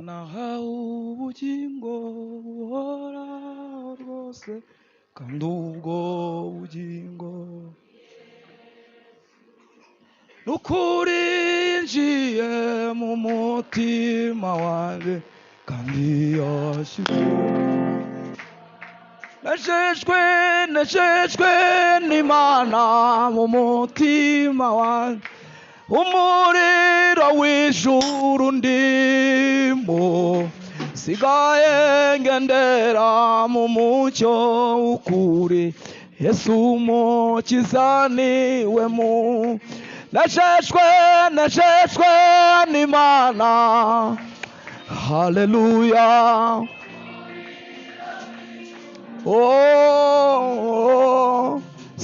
nahawe ubugingo buhoraho rwose kandi ubwo bugingo n'ukuri yinjiye mu mutima wanjye kandi yashyize nejejwe n'Imana mu mutima wanjye umuriro w'ijuru ndimo sigaye ngendera mu mucyo w'ukuri Yesu umukiza niwe nejejwe n'Imana haleluya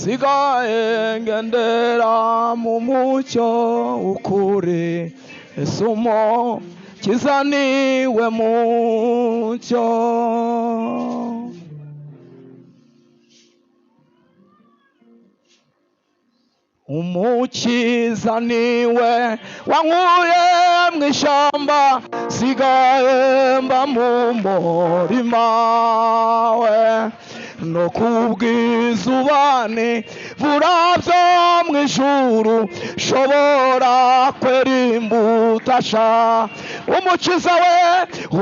sigaye ngendera mu mucyo w'ukuri Yesu umukiza niwe mucyo umukiza niwe wankuye mu ishyamba sigaye mba mu murima we no kubw'izubani burabyo mu ijuru shobora kwera imbuto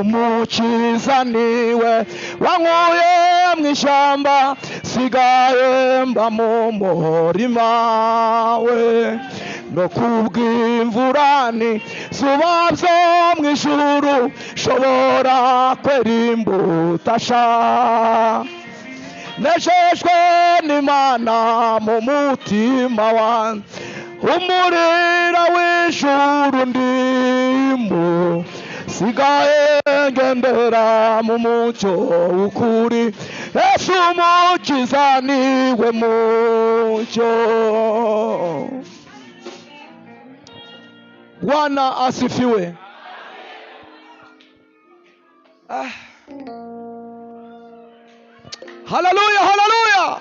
umukiza niwe wankuye mu ishyamba sigaye mba mu murima we no kubw'imvurani zubabyo mu ijuru shobora kwera imbuto nejejwe n'Imana mu mutima wanjye umuriro w'ijuru ndimo sigaye ngendera mu mucyo w'ukuri Yesu umukiza niwe mucyo. Bwana asifiwe. Haleluya, haleluya.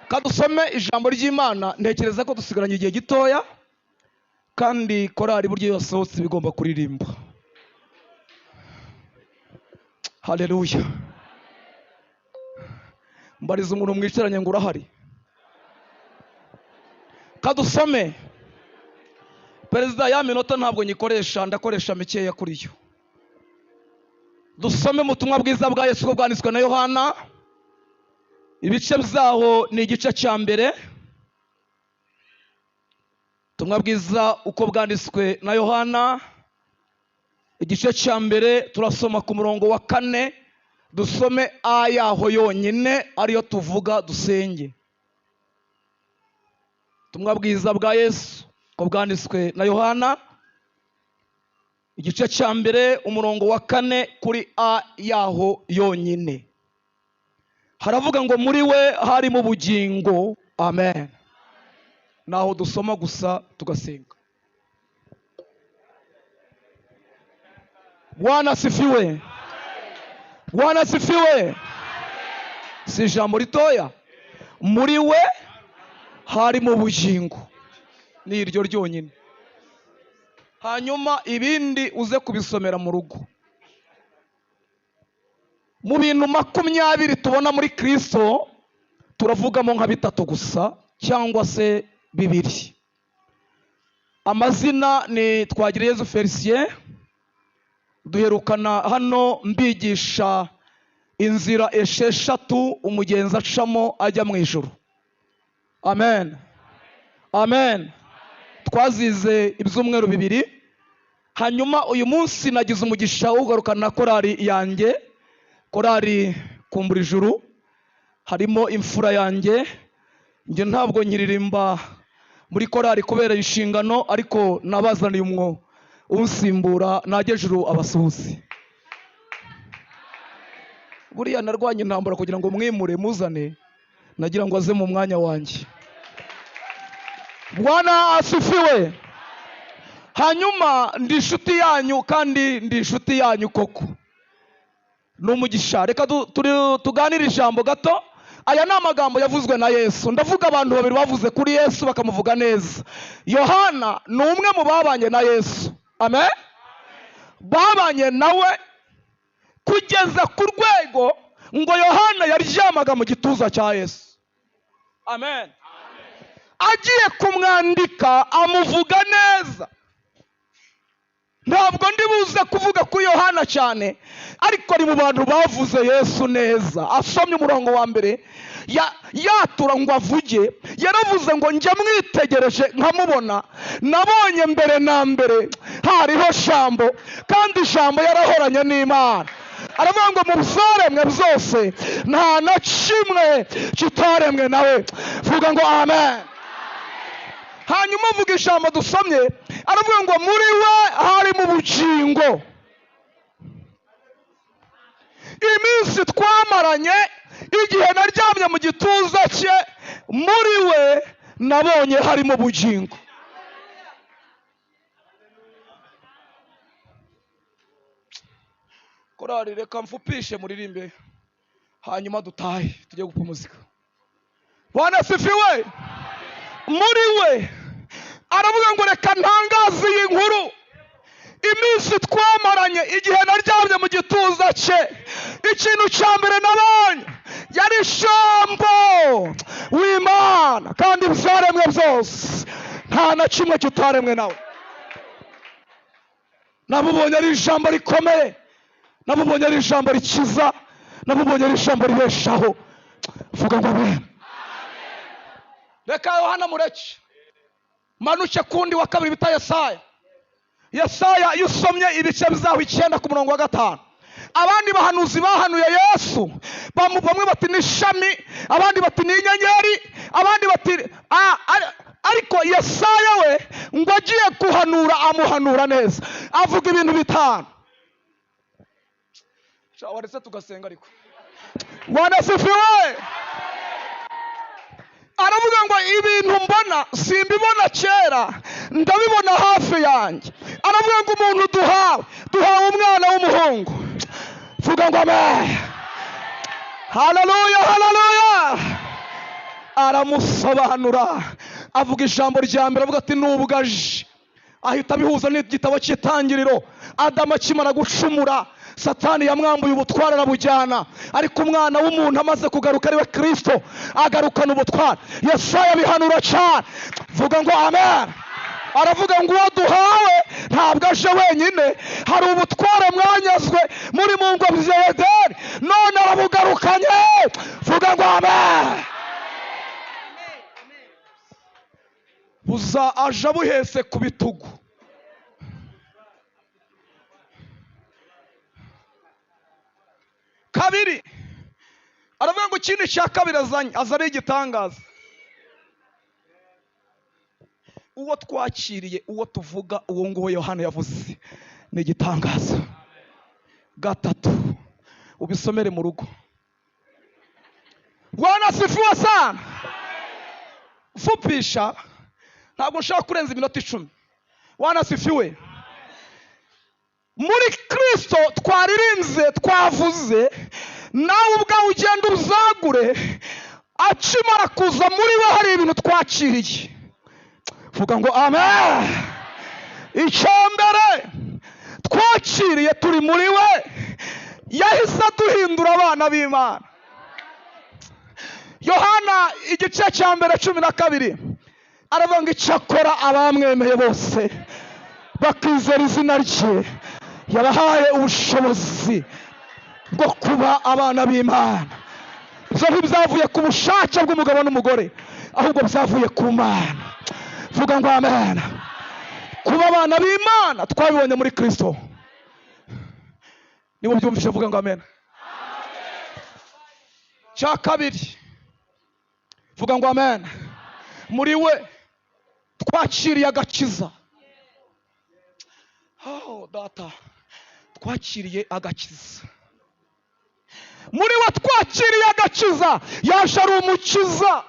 Kadusome ijambo ry'Imana. Ntekereza ko dusigaranye igihe gitoya kandi korali buryo yose hose bigomba kuririmba. Haleluya. Mbariza umuntu mwicaranye ngo urahari. Kadusome. Perezida ya minota ntabwo nyikoresha, ndakoresha mikeya kuri yo. Dusome mu butumwa bwiza bwa Yesu ko bwanditswe na Yohana. Ibice byaho ni igice cya mbere. Ubutumwa bwiza uko bwanditswe na Yohana igice cya mbere turasoma ku murongo wa 4. Dusome ayaho yonyine ariyo tuvuga dusenge. Ubutumwa bwiza bwa Yesu ko bwanditswe na Yohana igice cya mbere umurongo wa 4 kuri ayaho yonyine. Haravuga ngo muri we hari mu bugingo. Amen. Naho dusoma gusa tugasenga. Bwana asifiwe. Bwana asifiwe. Si ijambo ritoya. Muri we hari mu bugingo. Ni iryo ryonyine. Hanyuma ibindi uze kubisomera mu rugo. Mu bintu 20 tubona muri Kristo turavugamo nka 3 gusa cyangwa se 2. Amazina ni Twagirayezu Felicien. Duherukana hano mbigisha inzira 6 umugenzi acamo ajya mu ijuru. Amen. Amen. Twazize ibyumweru 2. Hanyuma uyu munsi nagize umugisha wo kugarukana korali yanjye, korali kumbura ijuru. Harimo imfura yanjye. Nje ntabwo nyiririmba muri korali kubera inshingano, ariko nabazaniye usimbura najejuru abasuhuzi. Buriya narwanye intambara kugira ngo mwimure muzane, nagira ngo aze mu mwanya wanjye. Bwana asifiwe. Hanyuma ndi inshuti yanyu kandi ndi inshuti yanyu koko. Numugisha. Reka tuganire ijambo gato. Aya ni amagambo yavuzwe na Yesu. Ndavuga abantu 2 bavuze kuri Yesu bakamuvuga neza. Yohana ni umwe mu babanye na Yesu. Amen. babanye nawe kugeza ku rwego ngo Yohana yaryamaga mu gituza cya Yesu. Amen. Agiye kumwandika amuvuga neza. Ntabwo ndi buze kuvuga kuri Yohana cyane, ariko ari mu bantu bavuze Yesu neza. Asomye umurongo wa mbere yatura ngo avuge, yaravuze ngo njye mwitegereje nkamubona, nabonye mbere na mbere hariho Jambo, kandi Jambo yarahoranye n'Imana. Aravuga ngo mu byaremwe byose nta na kimwe kitaremwe nawe. Vuga ngo amen. Hanyuma avuga ijambo dusomye, aravuga ngo muri we hari mu bugingo. Iminsi twamaranye igihe naryamye mu gituza cye, muri we nabonye hari mu bugingo. Korari reka mfupishe muririmbe hanyuma dutahe tujye gupfa muzika. Bwana asifiwe. Muri we aravuga ngo reka ntangaze iyi nkuru. Iminsi twamaranye igihe naryamye mu gituza cye, ikintu cya mbere nabonye yari Jambo w'Imana, kandi ibyaremwe byose nta na kimwe kitaremwe nawe. Namubonye ari ijambo rikomeye, namubonye ari ijambo rikiza, namubonye ari ijambo ribeshaho. Vuga ngo amen. Reka Yohana mureke manuke kundi wa kabiri bita Yesaya. Yesaya iyo usomye ibice byaho 9 ku murongo wa 5, abandi bahanuzi bahanuye Yesu bamwe bati ni ishami, abandi bati ni inyenyeri, abandi bati ariko Yesaya we ngo agiye kuhanura amuhanura neza, avuga ibintu bitanu. Waretse tugasenga ariko. Bwana asifiwe. Aravuga ngo ibintu mbona simbibona kera, ndabibona hafi yanjye. Aravuga ngo umuntu duhawe umwana w'umuhungu. Vuga ngo amen. Haleluya, haleluya. Aramusobanura, avuga ijambo rya mbere, avuga ati nubugaje. Ahita bihuza n'igitabo cy'Itangiriro. Adamu akimara gucumura, Satani yamwambuye ubutware arabujyana, ariko umwana w'umuntu amaze kugaruka ari we Kristo agarukana ubutware. Yesaya bihanura cyane. Vuga ngo amen. Aravuga ngo uwo duhawe ntabwo aje wenyine, hari ubutware mwanyazwe muri mu ngo bya Edeni, none arabugarukanye. Vuga ngo amen. Buza aje buhese ku bitugu. Kabiri aravuga ngo ikindi cya kabiri aza ari igitangaza. Uwo twakiriye, uwo tuvuga, uwo nguwo Yohana yavuze ni igitangaza. Gatatu ubisomere mu rugo. Bwana asifiwe sana. Fupisha, ntabwo nshaka kurenza iminota 10. Bwana asifiwe. Muri Kristo twaririnze, twavuze, nawe ubwawe ugenda uzagure. Akimara kuza muri we hari ibintu twakiriye. Vuga ngo amen. Icyambere twakiriye turi muri we, yahise duhindura abana b'Imana. Yohana igice cya mbere 12 aravuga ngo icyakora abamwemeye bose bakizera izina rye yabahaye ubushobozi bwo kuba abana b'Imana. Ibyo ntibyavuye ku bushake bw'umugabo n'umugore, ahubwo byavuye ku Mana. Vuga ngo amen. Kuba abana b'Imana twabibonye muri Kristo. Niba byumvise vuga ngo amen. Cya kabiri vuga ngo amen. Muri we twakiriye agakiza. Oh data, twakiriye agakiza. Muri we twakiriye agakiza, yaje ari umukiza.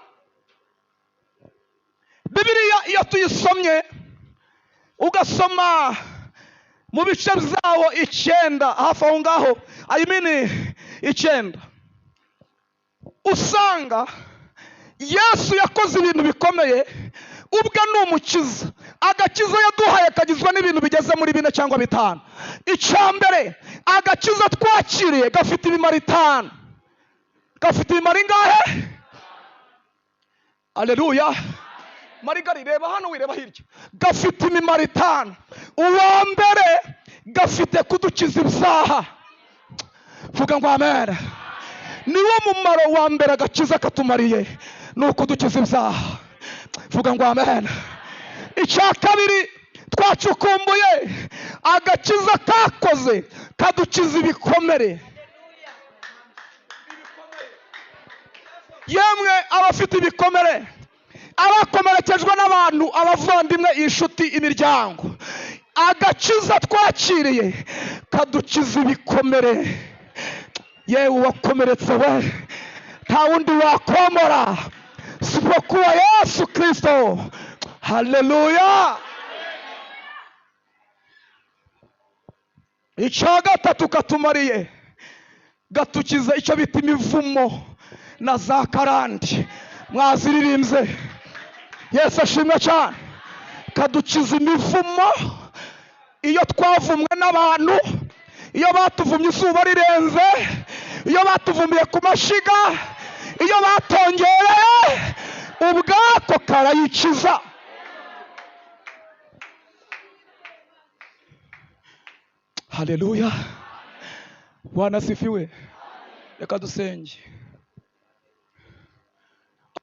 Bibiliya iyo tuyisomye ugasoma mu bice byawo 9 hafi aho ngaho, I mean 9, usanga Yesu yakoze ibintu bikomeye. Ubwe ni umukiza. Agakiza yaduhaye kagizwe n'ibintu bigeze muri 4 cyangwa 5. icyambere, agakiza twakiriye gafite imimaro 5. Gafite imimaro ingahe? Aleluya. Marigari, reba hano, wireba hirya. Gafite imimaro 5. Uwa mbere gafite kudukiza ibyaha. Vuga ngo amen. Niwo mumaro wa mbere agakiza katumariye, ni ukudukiza ibyaha. Vuga ngo amen. Icya kabiri twacukumbuye, agakiza kakoze kadukiza ibikomere. Yemwe abafite ibikomere, abakomerekejwe n'abantu, abavandimwe, inshuti, imiryango, agakiza twakiriye kadukiza ibikomere. Yewe wakomeretse we, nta wundi wakomora sipokuwa Yesu Kristo. Haleluya. Icya gatatu katumariye, gatukiza icyo bita imivumo na za karande. Mwaziririmbye. Yesu ashimwe cyane. Kadukiza imivumo iyo twavumwe n'abantu, iyo batuvumye izuba rirenze, iyo batuvumbiye ku mashiga, iyo batongereye, ubwako karayikiza. Haleluya. Bwana sifiwe. Reka dusenge.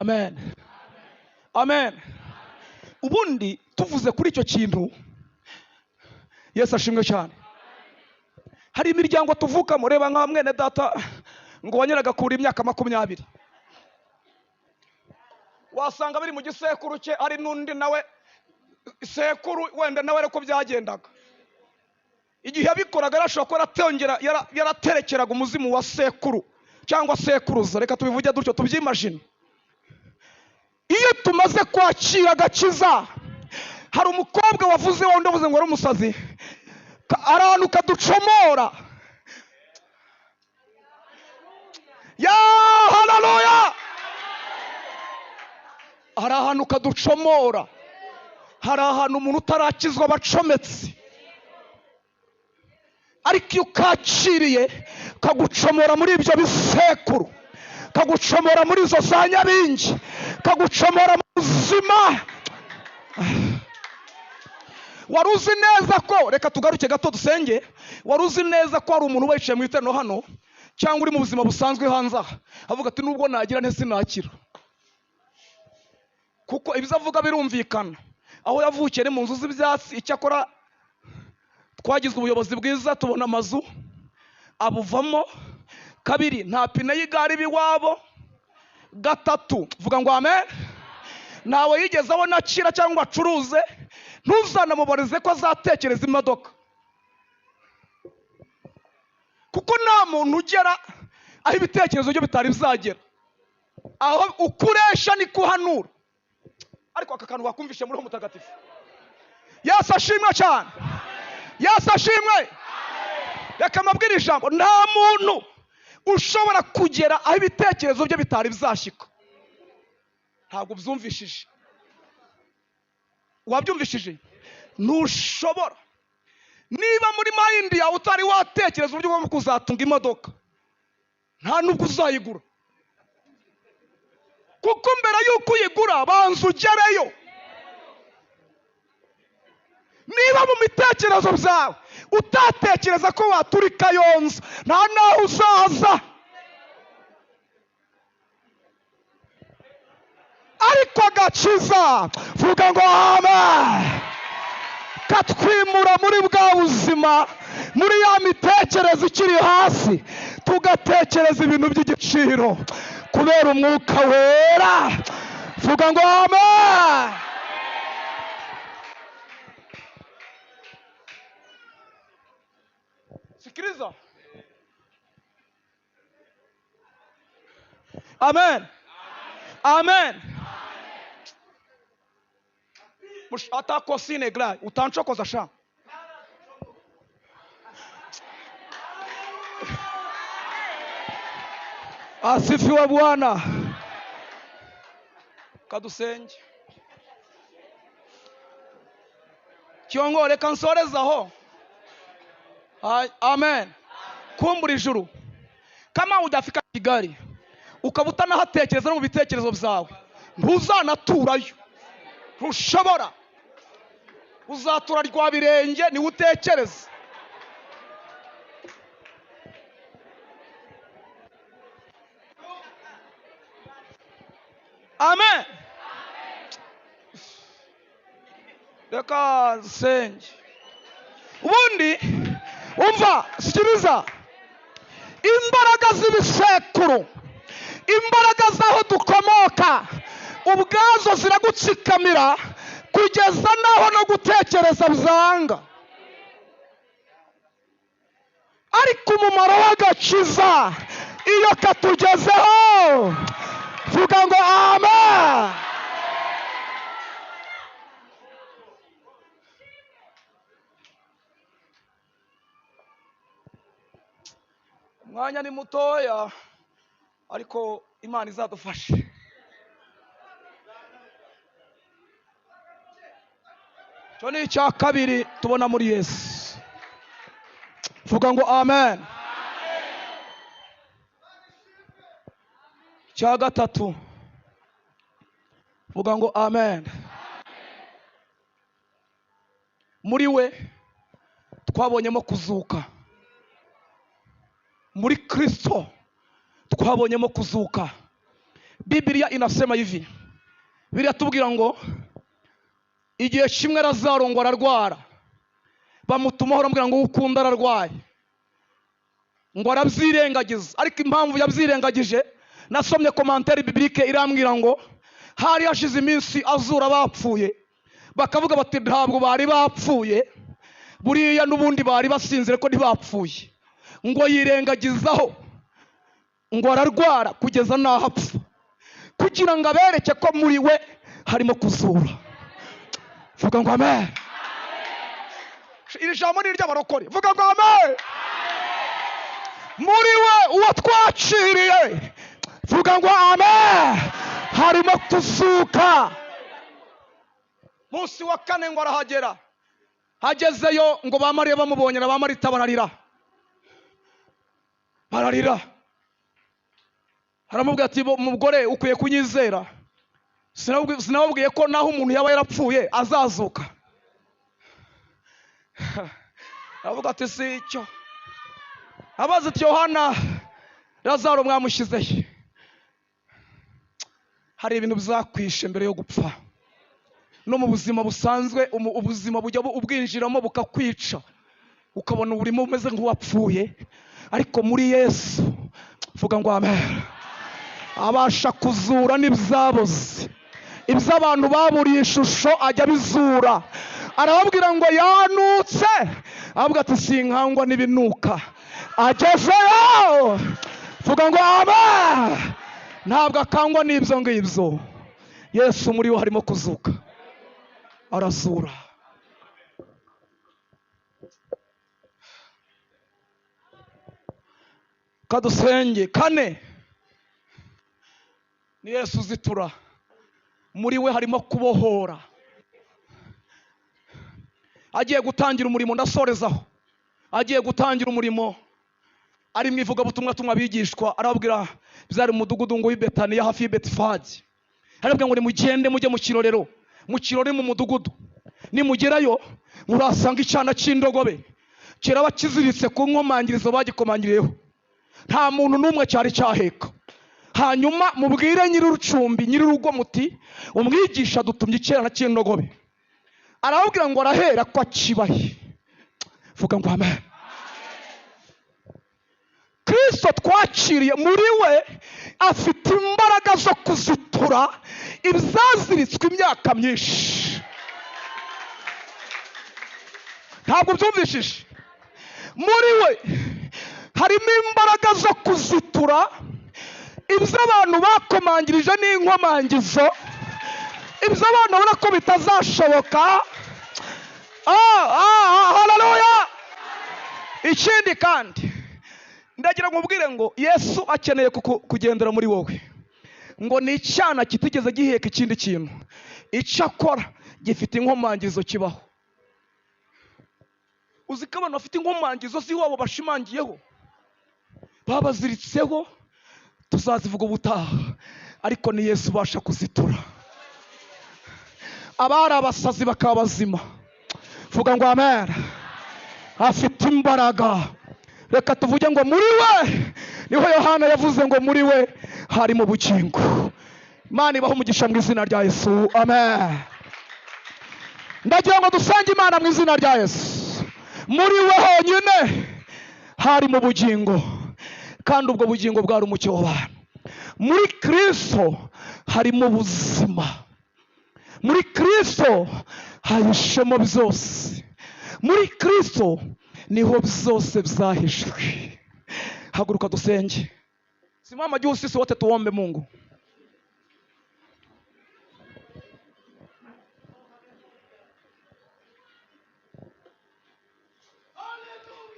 Amen. Amen. Ubundi tuvuze kuri icyo kintu, Yesu ashimwe cyane. Hari imiryango tuvukamo, reba nka mwene data ngo wanyeraga kuri imyaka 20, wasanga biri mu gisekuru cye, ari n'undi nawe sekuru wenda nawe ariko byagendaga. Igihe yabikoraga yarashobora ko yaraterekeraga umuzimu wa sekuru cyangwa sekuruza. Reka tubivuge dutyo tubyimagine. Iyo tumaze kwakira agakiza, hari umukobwa wavuze wundi avuze ngo ari umusazi, arantu kaducomora. Ya haleluya. Hari ahantu kaducomora, hari ahantu umuntu utarakizwa bacometse, ariko iyo ukakiriye kagucomora muri ibyo bisekuru, kagucomora muri izo za nyabingi, kagucomora mu buzima. Wari uzi neza ko, reka tugaruke gato dusenge, wari uzi neza ko hari umuntu wicaye mu iterano hano cyangwa uri mu buzima busanzwe hanze aha avuga ati nubwo nagira ntese nakira? Kuko ibyo avuga birumvikana. Aho yavukiye ni mu nzu z'ibyatsi, icyakora twagize ubuyobozi bwiza, tubona amazu abuvamo. Kabiri, nta pine y'igare biwabo. Gatatu, vuga ngo amen, nawe yigeze abona akira cyangwa acuruze, ntuzanamubarize ko azatekereza imodoka, kuko nta muntu ugera aho ibitekerezo byo bitari bizagera. Aho ukuresha ni kuhanura. Ariko aka kantu wakumvishe muri Mutagatifu. Yesu ashimwe cyane. Yesu ashimwe. Reka mabwire ijambo, nta muntu ushobora kugera aho ibitekerezo bye bitari bizashyika. Ntabwo byumvishije. Wabyumvishije? Ntushobora. Niba muri mind yawe utari watekereza uburyo bwo kuzatunga imodoka, nta nubwo uzayigura. Kuko mbere yuko uyigura banza ugereyo. Niba mu bitekerezo byawe utatekereza ko waturi Kayonza, nta naho uzaza. Ariko agakiza, vuga ngo amen, katwimura muri bwa buzima, muri ya mitekerereze ikiri hasi, tugatekereza ibintu by'igiciro kubera umwuka wera. Vuga ngo amen. Sikiliza. Amen. Amen. Atako sinegla, utanchokoza sha. Asifiwe Bwana. Kadusenge. Kyongo reka nsorezaho. Amen. Kumbura ijuru. Kama ujafika Kigali ukaba utanahatekereza no mu bitekerezo byawe, ntuzanaturayo, ntushobora. Uzatura rwa birenge ni utekereza. Amen. Reka senge. Ubundi umva, sikiriza, imbaraga z'ibisekuru, imbaraga z'aho dukomoka ubwazo ziragutsikamira kugeza naho no gutekereza byanga. Ariko umumaro w'agakiza iyo katugezeho, vuga ngo amen. Umwanya ni mutoya ariko Imana izadufashe. Cyo ni icya kabiri tubona muri Yesu. Vuga ngo amen. Icya gatatu, vuga ngo amen. Muri we twabonyemo kuzuka. Muri Kristo twabonyemo kuzuka. Biblia inasema hivi, Biblia tubwira ngo igihe kimwe Lazaro ngo ararwara, bamutumaho bamubwira ngo ukunda ararwaye, ngo arabyirengagiza. Ariko impamvu yabyirengagije, nasomye commentaire biblique irambwira ngo hari hashize iminsi azura bapfuye, bakavuga bati ntabwo bari bapfuye, buriya n'ubundi bari basinzire ko ntibapfuye, ngo yirengagizaho ngo ararwara kugeza naho apfa, kugira ngo abereke ko muri we harimo kuzura. Vuga ngo amen. Iri jambo ni ry'abarokore. Vuga ngo amen. Muri we uwo twaciriye, vuga ngo amen, harimo kuzuka. Munsi wa kane ngo arahagera, hagezeyo ngo bamariye bamubonye na bamarita bararira. Haramubwira ati mugore ukwiye kunyizera, sinababwiye ko naho umuntu yaba yarapfuye azazuka. Aravuga ati si icyo. Abaza ati Yohana, Lazaro mwamushyizehe. Hari ibintu bizakwishe mbere yo gupfa. No mu buzima busanzwe ubuzima bujya ubwinjiramo bukakwica, ukabona uburimo umeze nk'uwapfuye. Ariko muri Yesu, vuga ngo amen, abasha kuzura n'ibyaboze, ibyo abantu baburiye ishusho ajya bizura. Arababwira ngo yanutse, avuga ati sinkangwa n'ibinuka, agezeyo. Vuga ngo amen, ntabwo akangwa n'ibyo ngibyo. Yesu muri we harimo kuzuka, arazura. Kadusenge. Kane, ni Yesu uzitura. Muri we harimo kubohora. Agiye gutangira umurimo, ndasorezaho. Agiye gutangira umurimo, ari mu ivugabutumwa tumwe abigishwa, arababwira byari mu mudugudu ngo w'i Betaniya hafi y'i Betifage. Arababwira ngo nimugende mujye mu kirorero. Mu kirori mu mudugudu, nimugerayo murasanga icyana cy'indogobe kera bakiziritse ku nkomangirizo bagikomangiriyeho, nta muntu n'umwe cyari cyaheka. Hanyuma mubwire nyir'urucumbi, nyir'urugo muti umwigisha dutumye icyana cy'indogobe. Arababwira ngo arahera ko akibahe. Vuga ngo amen. Kristo twaciriye muri we afite imbaraga zo kuzitura ibyaziritswe imyaka myinshi. Ntabwo byumvishije? Muri we harimo imbaraga zo kuzitura ibyo abantu bakomangirije n'inkomangizo, ibyo abantu babona ko bitazashoboka. Haleluya. Ikindi kandi ndagira ngo ubwire ngo Yesu akeneye kugendera muri wowe. Ngo ni icyana kitigeze giheka ikindi kintu, icyo akora gifite inkomangizo kibaho. uzi ko abantu bafite inkomangizo si wabo bashimangiyeho babaziritseho, tuzazivuga ubutaha, ariko ni Yesu ubasha kuzitura. Abari abasazi bakaba bazima, vuga ngo amen. Afite imbaraga, reka tuvuge ngo muri we niho Yohana yavuze ngo muri we hari mu bugingo. Imana ibaho umugisha mu izina rya Yesu, amen. Ndagira ngo dusange Imana mu izina rya Yesu. Muri we honyine hari mu bugingo, kandi ubwo bugingo bwari umucyo w'abantu. Muri Kristo harimo ubuzima, muri Kristo hahishemo byose, muri Kristo niho byose byahishwe. Haguruka dusenge. Simama juu sisi wote tuombe Mungu.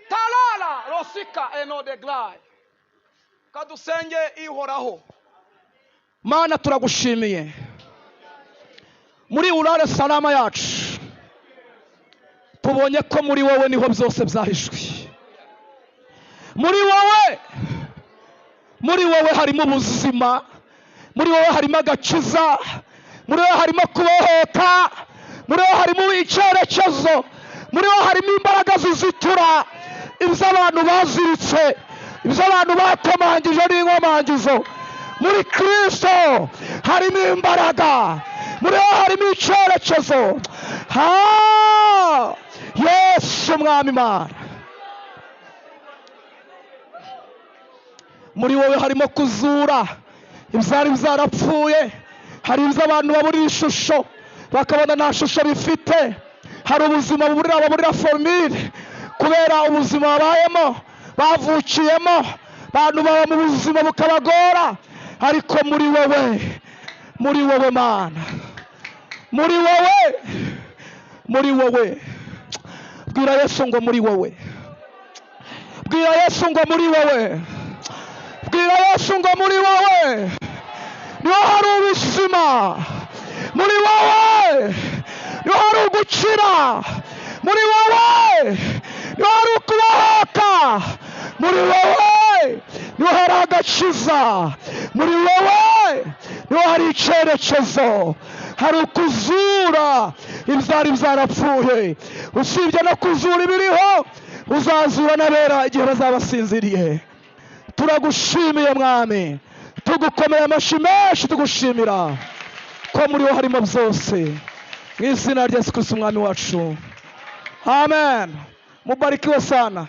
Talala rosika eno de glai. Kadusenge ihoraho. Mana turagushimiye muri urare salama yacu, tubonye ko muri wowe niho byose byahishwe. Muri wowe harimo ubuzima, muri wowe harimo agakiza, muri wowe harimo kubohoka, muri wowe harimo icyerekezo, muri wowe harimo imbaraga zizitura ibyo abantu baziritse, ibyo abantu bakomangije n'inkomangizo. Muri Kristo harimo imbaraga, muri wowe harimo icyerekezo. Yesu mwami Imana, muri wowe harimo kuzura ibyari byarapfuye. Hari ibyo abantu baburira ishusho bakabona nta shusho bifite. Hari ubuzima buburira formule kubera ubuzima babayemo bavukiyemo. Abantu baba mu buzima bukabagora, ariko muri wowe Mana, muri wowe bwira Yesu ngo muri wowe, bwira Yesu ngo muri wowe, bwira Yesu ngo muri wowe niho hari ubuzima, muri wowe niho hari ugukira, muri wowe niho hari ukubohoka, muri wowe niho hari agakiza, muri wowe niho hari icyerekezo, hari ukuzura ibyari byarapfuye. Usibye no kuzura ibiriho, uzazura n'abera igihe bazabasinziriye. Turagushimiye mwami, tugukomeye amashyi menshi tugushimira ko muri wo harimo byose. Mu izina rya Yesu Kristo umwami wacu, amen. Mubarikiwe sana.